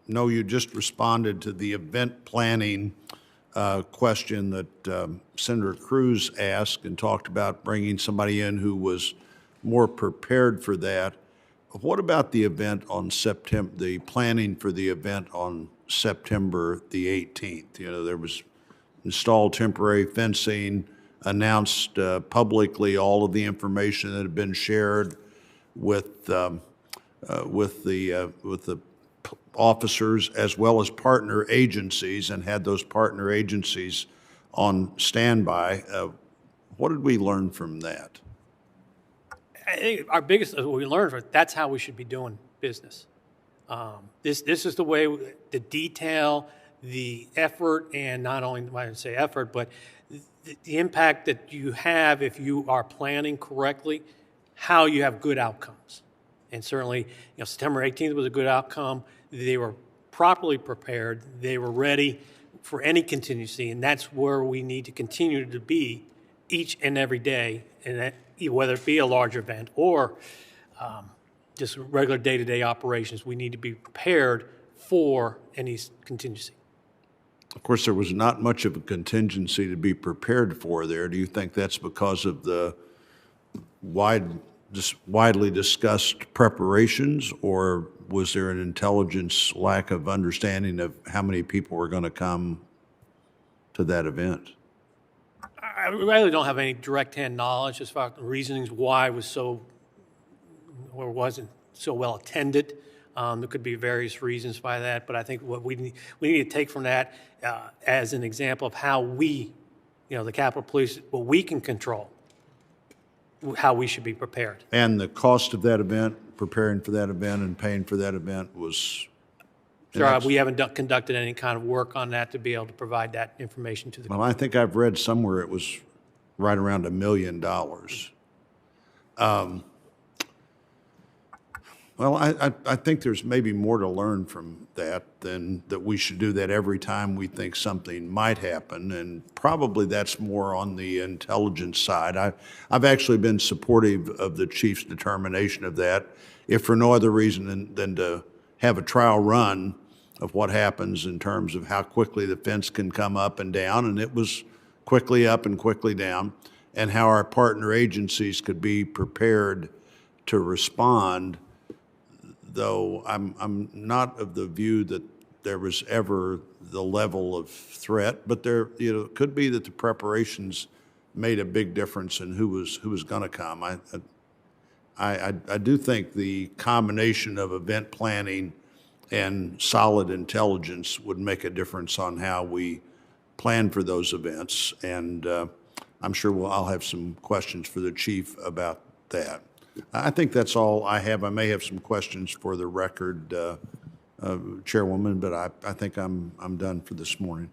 know you just responded to the event planning question that Senator Cruz asked and talked about bringing somebody in who was more prepared for that. What about the event on September, the planning for the event on September the 18th? You know, there was installed temporary fencing, announced publicly all of the information that had been shared with the officers as well as partner agencies, and had those partner agencies on standby. What did we learn from that? I think our biggest, what we learned from it, that's how we should be doing business. This is the way, the detail, the effort, and not only, I would say effort, but the impact that you have if you are planning correctly, how you have good outcomes. And certainly, September 18th was a good outcome. They were properly prepared. They were ready for any contingency, and that's where we need to continue to be each and every day, and that, whether it be a large event or just regular day-to-day operations, we need to be prepared for any contingency. Of course, there was not much of a contingency to be prepared for there. Do you think that's because of the widely discussed preparations, or was there an intelligence lack of understanding of how many people were going to come to that event? I really don't have any direct-hand knowledge as far as the reasonings why it was so, or wasn't so well attended. There could be various reasons by that, but I think what we need to take from that as an example of how we, the Capitol Police, what we can control, how we should be prepared. And the cost of that event, preparing for that event and paying for that event was? Sure, we haven't conducted any kind of work on that to be able to provide that information to the Well, I think I've read somewhere it was right around $1 million. Well, I think there's maybe more to learn from that than that we should do that every time we think something might happen, and probably that's more on the intelligence side. I've actually been supportive of the chief's determination of that, if for no other reason than to have a trial run of what happens in terms of how quickly the fence can come up and down, and it was quickly up and quickly down, and how our partner agencies could be prepared to respond. Though I'm not of the view that there was ever the level of threat, but there, it could be that the preparations made a big difference in who was going to come. I do think the combination of event planning and solid intelligence would make a difference on how we plan for those events, and I'm sure I'll have some questions for the chief about that. I think that's all I have. I may have some questions for the record, Chairwoman, but I think I'm done for this morning.